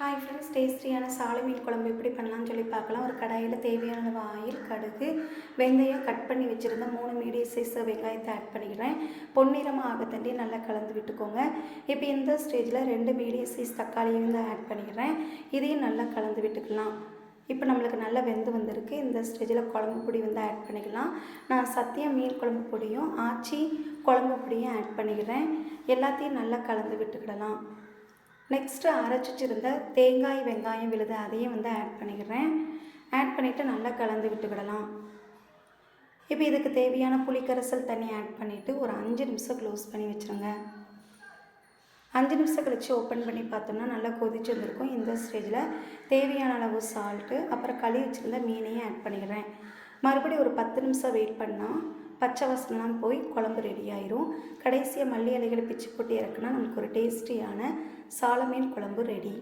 Hi friends, டேஸ்டியான சாலை மீன் குழம்பு எப்படி பண்ணலான்னு சொல்லி பார்க்கலாம். ஒரு கடாயில் தேவையான அளவு ஆயில், கடுகு, வெந்தயம் கட் பண்ணி வச்சுருந்த 3 மீடியம் சைஸ் வெங்காயத்தை ஆட் பண்ணிக்கிறேன். பொன்னிறமாக ஆகத்தண்டி நல்லா கலந்து விட்டுக்கோங்க. இப்போ இந்த ஸ்டேஜில் 2 மீடியம் சைஸ் தக்காளியை வந்து ஆட் பண்ணிக்கிறேன். இதையும் நல்லா கலந்து விட்டுக்கலாம். இப்போ நம்மளுக்கு நல்லா வெந்து வந்திருக்கு. இந்த ஸ்டேஜில் குழம்பு பொடி வந்து ஆட் பண்ணிக்கலாம். நான் சத்தியம் மீன் குழம்பு பொடியும் ஆச்சி குழம்பு பொடியும் ஆட் பண்ணிக்கிறேன். எல்லாத்தையும் நல்லா கலந்து விட்டுக்கிடலாம். நெக்ஸ்ட்டு அரைச்சி வச்சுருந்த தேங்காய், வெங்காயம் விழுது அதையும் வந்து ஆட் பண்ணிக்கிறேன். ஆட் பண்ணிவிட்டு நல்லா கலந்து விட்டுக்கிடலாம். இப்போ இதுக்கு தேவையான புளிக்கரைசல் தண்ணி ஆட் பண்ணிவிட்டு ஒரு 5 நிமிஷம் க்ளோஸ் பண்ணி வச்சுருங்க. 5 நிமிஷம் கழித்து ஓப்பன் பண்ணி பார்த்தோம்னா நல்லா கொதிச்சு வந்திருக்கும். இந்த ஸ்டேஜில் தேவையான அளவு சால்ட்டு, அப்புறம் கழுவி வச்சுருந்த மீனையும் ஆட் பண்ணிக்கிறேன். மறுபடியும் ஒரு 10 நிமிஷம் வெயிட் பண்ணால் பச்சை வாசனைலாம் போய் குழம்பு ரெடி ஆயிரும். கடைசியாக மல்லி இலைகளை பிச்சு போட்டு இறக்குனா நமக்கு ஒரு டேஸ்டியான சால மீன் குழம்பு ரெடி.